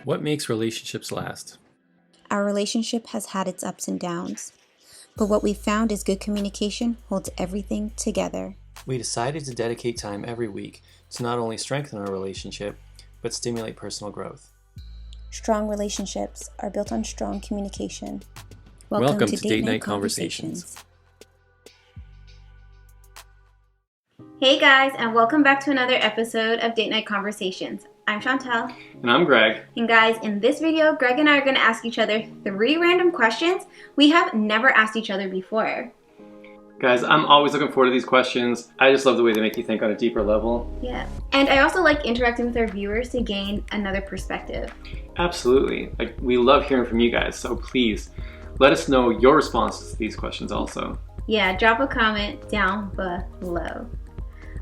What makes relationships last? Our relationship has had its ups and downs, but what we've found is good communication holds everything together. We decided to dedicate time every week to not only strengthen our relationship, but stimulate personal growth. Strong relationships are built on strong communication. Welcome to Date Night Conversations. Hey guys, and welcome back to another episode of Date Night Conversations. I'm Chantel. And I'm Greg. And guys, in this video, Greg and I are going to ask each other 3 random questions we have never asked each other before. Guys, I'm always looking forward to these questions. I just love the way they make you think on a deeper level. Yeah. And I also like interacting with our viewers to gain another perspective. Absolutely. We love hearing from you guys, so please let us know your responses to these questions also. Yeah, drop a comment down below.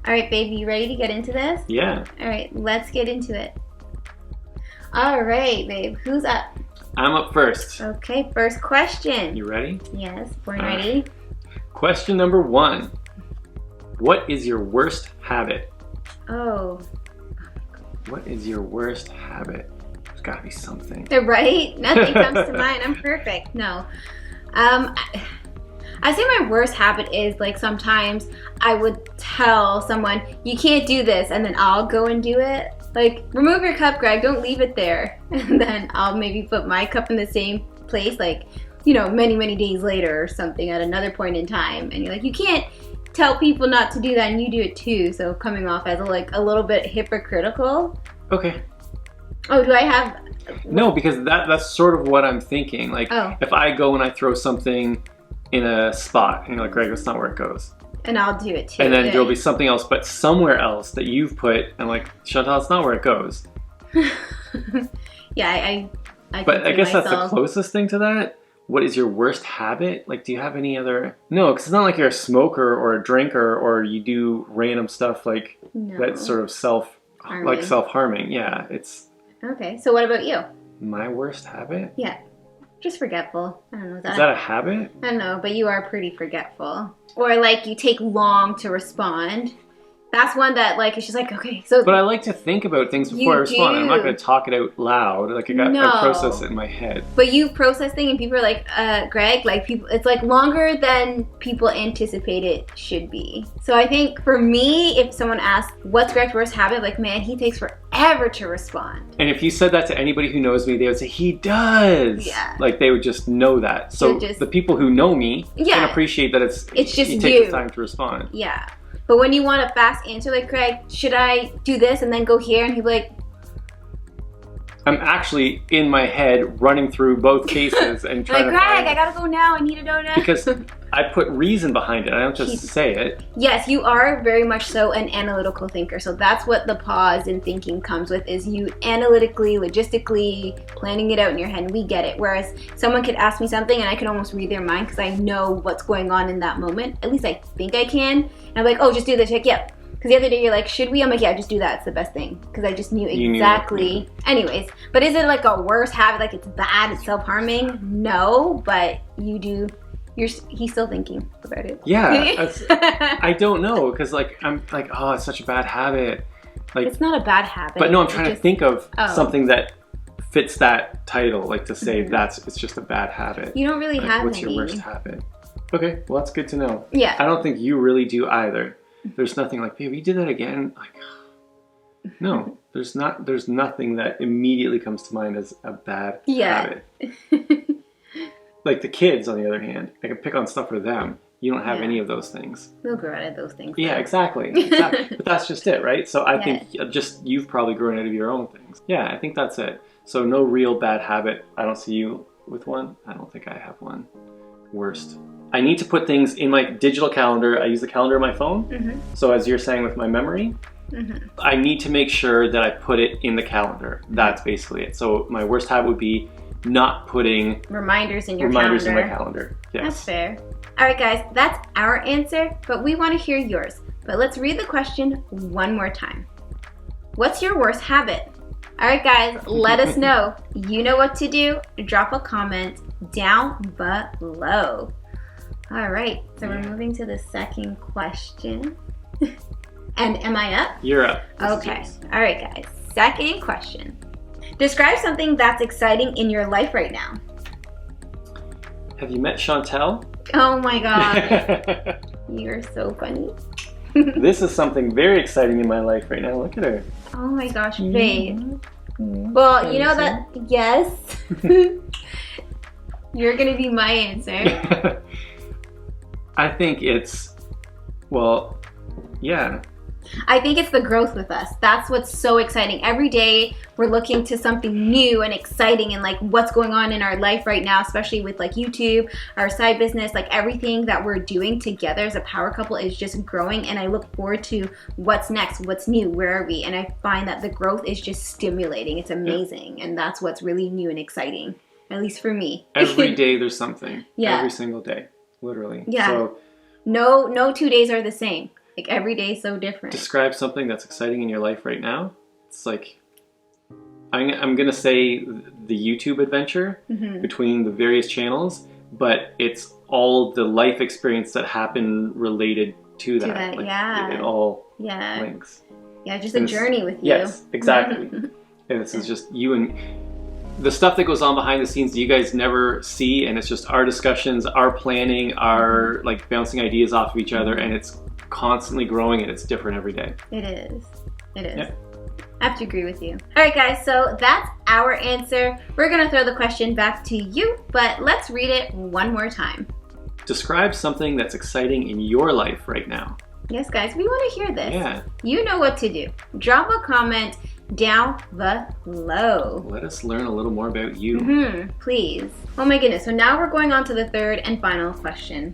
All right, babe, you ready to get into this? Yeah. All right, let's get into it. All right, babe, who's up? I'm up first. Okay, first question. You ready? Yes, born ready. Question number 1. What is your worst habit? Oh. What is your worst habit? There's gotta be something. Right? Nothing comes to mind. I'm perfect. No. I say my worst habit is like sometimes I would tell someone, you can't do this, and then I'll go and do it. Like, remove your cup, Greg, don't leave it there. And then I'll maybe put my cup in the same place, like, you know, many, many days later or something at another point in time. And you're like, you can't tell people not to do that and you do it too. So coming off as a little bit hypocritical. Okay. Oh, do I have... No, because that's sort of what I'm thinking. Like, oh. If I go and I throw something in a spot, and you're like, Greg, that's not where it goes. And I'll do it too. And then there'll be something else, but somewhere else that you've put, and like, Chantal, it's not where it goes. Yeah, I But I guess myself. that's the closest thing to that. What is your worst habit? Like, do you have any other... No, because it's not like you're a smoker or a drinker or you do random stuff like that's sort of self-harming. Yeah, it's... Okay, so what about you? My worst habit? Yeah. Just forgetful. I don't know. Is that a habit? I don't know, but you are pretty forgetful. Or like you take long to respond. That's one that like it's just like, okay, so... But I like to think about things before I respond. I'm not going to talk it out loud. Like I process it in my head. But you process things and people are like, Greg, like people, it's like longer than people anticipate it should be. So I think for me, if someone asks, what's Greg's worst habit? Like, man, he takes forever to respond. And if you said that to anybody who knows me, they would say, he does. Yeah. Like they would just know that. So the people who know me can appreciate that it's just you take the time to respond. Yeah. But when you want a fast answer, like, Craig, should I do this and then go here? And he'd be like... I'm actually, in my head, running through both cases and trying to Greg, I gotta go now. I need to know now. Because I put reason behind it. I don't just say it. Yes, you are very much so an analytical thinker. So that's what the pause in thinking comes with, is you analytically, logistically, planning it out in your head. And we get it. Whereas someone could ask me something and I can almost read their mind because I know what's going on in that moment. At least I think I can. And I'm like, oh, just do this. Like, yep. Because the other day you're like, should we? I'm like, yeah, just do that. It's the best thing. Because I just knew exactly. Anyways, but is it like a worse habit? Like it's bad, it's self-harming? No, but you do. He's still thinking about it. Yeah, I don't know. Because like, I'm like, oh, it's such a bad habit. Like, it's not a bad habit. But no, I'm trying to think of something that fits that title. Like to say it's just a bad habit. You don't really have what's any. Your worst habit? Okay, well, that's good to know. Yeah. I don't think you really do either. There's nothing like, babe, you did that again? Like, no, there's nothing that immediately comes to mind as a bad habit. Like the kids, on the other hand, I can pick on stuff for them. You don't have any of those things. They'll grow out of those things. Yeah, exactly. But that's just it, right? So I think you've probably grown out of your own things. Yeah, I think that's it. So no real bad habit. I don't see you with one. I don't think I have one. Worst. I need to put things in my digital calendar. I use the calendar on my phone. Mm-hmm. So as you're saying with my memory, I need to make sure that I put it in the calendar. That's basically it. So my worst habit would be not putting reminders in my calendar. Yes. That's fair. All right, guys, that's our answer, but we want to hear yours. But let's read the question one more time. What's your worst habit? All right, guys, let us know. You know what to do. Drop a comment down below. All right, so we're moving to the second question. And am I up? You're up. Okay. All right, guys. Second question. Describe something that's exciting in your life right now. Have you met Chantel? Oh my god. You're so funny. This is something very exciting in my life right now. Look at her. Oh my gosh, babe. Well, you know that, yes. You're gonna be my answer. I think it's, well, yeah. I think it's the growth with us. That's what's so exciting. Every day we're looking to something new and exciting, and like what's going on in our life right now, especially with like YouTube, our side business, like everything that we're doing together as a power couple is just growing. And I look forward to what's next, what's new, where are we? And I find that the growth is just stimulating. It's amazing. Yeah. And that's what's really new and exciting, at least for me. Every day there's something. Yeah. Every single day, literally. Yeah. So no 2 days are the same. Like every day is so different. Describe something that's exciting in your life right now. It's like, I'm gonna say the YouTube adventure between the various channels, but it's all the life experience that happened related to that. Like, yeah. It all links. Yeah, just a journey with you. Yes, exactly. And this is just you and the stuff that goes on behind the scenes that you guys never see, and it's just our discussions, our planning, our like bouncing ideas off of each other, and it's constantly growing and it's different every day. It is. It is. Yeah. I have to agree with you. All right, guys, so that's our answer. We're going to throw the question back to you, but let's read it one more time. Describe something that's exciting in your life right now. Yes, guys, we want to hear this. Yeah. You know what to do. Drop a comment down below. Let us learn a little more about you. Please. Oh my goodness. So now we're going on to the third and final question.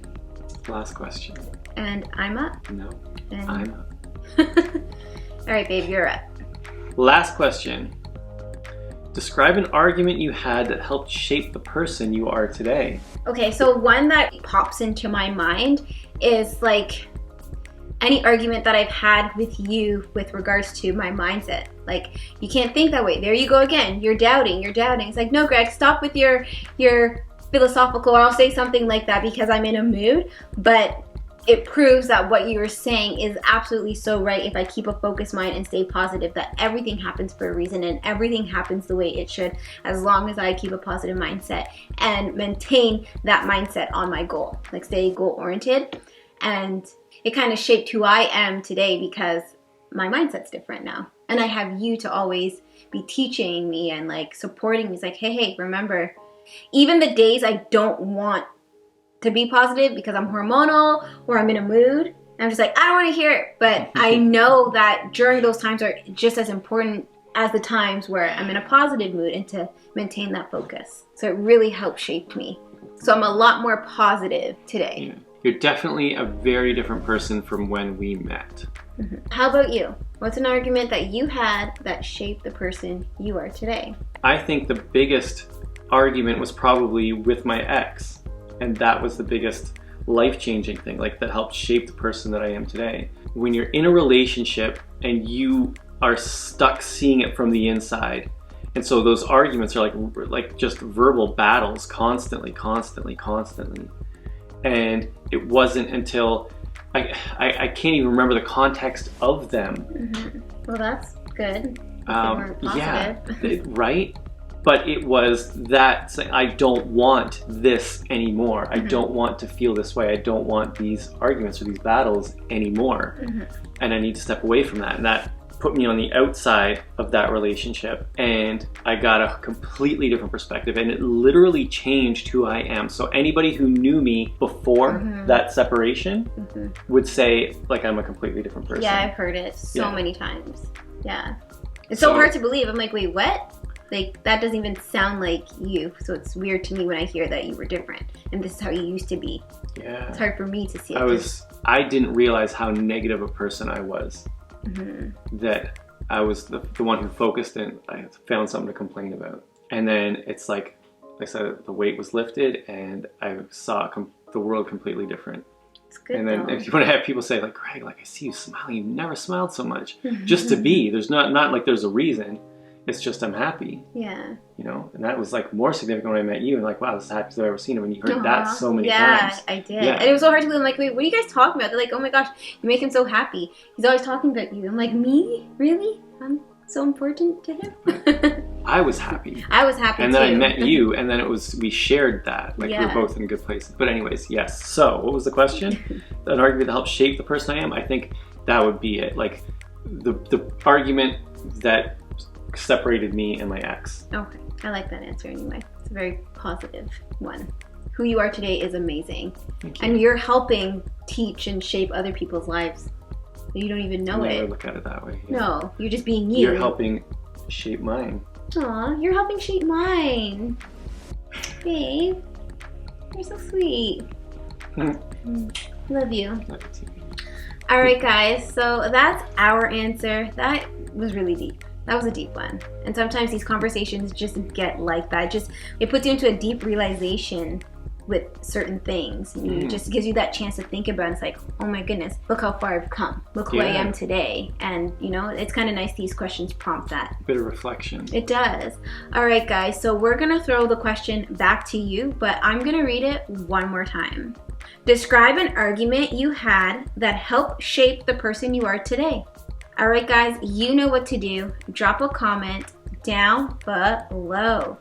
Last question. And I'm up. No, And I'm up. All right, babe, you're up. Last question. Describe an argument you had that helped shape the person you are today. Okay, so one that pops into my mind is like any argument that I've had with you with regards to my mindset. Like, you can't think that way. There you go again. You're doubting. It's like, no, Greg, stop with your philosophical, or I'll say something like that because I'm in a mood. But it proves that what you were saying is absolutely so right if I keep a focused mind and stay positive, that everything happens for a reason and everything happens the way it should, as long as I keep a positive mindset and maintain that mindset on my goal, like stay goal oriented. And it kind of shaped who I am today because my mindset's different now. And I have you to always be teaching me and like supporting me. It's like, hey, remember, even the days I don't want to be positive because I'm hormonal or I'm in a mood, I'm just like, I don't want to hear it. But I know that during those times are just as important as the times where I'm in a positive mood, and to maintain that focus. So it really helped shape me. So I'm a lot more positive today. Yeah. You're definitely a very different person from when we met. How about you? What's an argument that you had that shaped the person you are today? I think the biggest argument was probably with my ex. And that was the biggest life-changing thing, like that helped shape the person that I am today. When you're in a relationship and you are stuck seeing it from the inside, and so those arguments are like just verbal battles constantly. And it wasn't until I can't even remember the context of them. Well, that's good. Yeah, right? But it was that saying, I don't want this anymore. I don't want to feel this way. I don't want these arguments or these battles anymore. And I need to step away from that. And that put me on the outside of that relationship. And I got a completely different perspective. And it literally changed who I am. So anybody who knew me before that separation would say, like, I'm a completely different person. Yeah, I've heard it so many times. Yeah. It's so hard to believe. I'm like, wait, what? Like, that doesn't even sound like you. So it's weird to me when I hear that you were different and this is how you used to be. Yeah. It's hard for me to see it. I didn't realize how negative a person I was. That I was the one who focused and I found something to complain about. And then it's like I said, the weight was lifted and I saw the world completely different. It's good, and then though. if you want to have people say, like, Greg, like, I see you smiling. You've never smiled so much. Just to be. There's not like there's a reason. It's just I'm happy. Yeah. You know, and that was like more significant when I met you, and like, wow, this is the happiest I've ever seen him. And you heard that so many times. Yeah, I did. And it was so hard to believe. I'm like, wait, what are you guys talking about? They're like, oh my gosh, you make him so happy. He's always talking about you. I'm like, me? Really? I'm so important to him? I was happy. I was happy and too. then I met you, and then we shared that. Like, Yeah. we're both in a good place. But anyways, yes. So, what was the question? An argument that helps shape the person I am? I think that would be it. Like, the argument that separated me and my ex. Okay, I like that answer anyway. It's a very positive one. Who you are today is amazing. Thank you. And you're helping teach and shape other people's lives. You don't even know I never it. look at it that way. Yeah. No, you're just being you. You're helping shape mine. Aw, you're helping shape mine. Babe, you're so sweet. Love you. Love you too. All right, guys, so that's our answer. That was really deep. That was a deep one. And sometimes these conversations just get like that. It puts you into a deep realization with certain things. And it just gives you that chance to think about it. It's like, oh my goodness, look how far I've come. Look who I am today. And, you know, it's kind of nice these questions prompt that. A bit of reflection. It does. All right, guys, so we're going to throw the question back to you, but I'm going to read it one more time. Describe an argument you had that helped shape the person you are today. All right, guys, you know what to do. Drop a comment down below.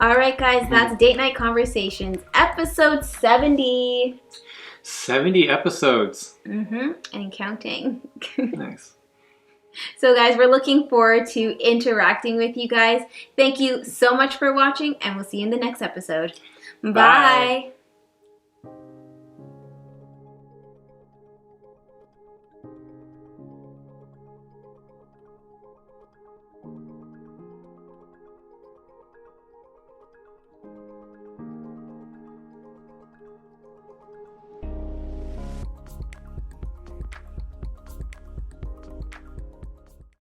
All right, guys, that's Date Night Conversations, episode 70. 70 episodes. And counting. Nice. So, guys, we're looking forward to interacting with you guys. Thank you so much for watching, and we'll see you in the next episode. Bye.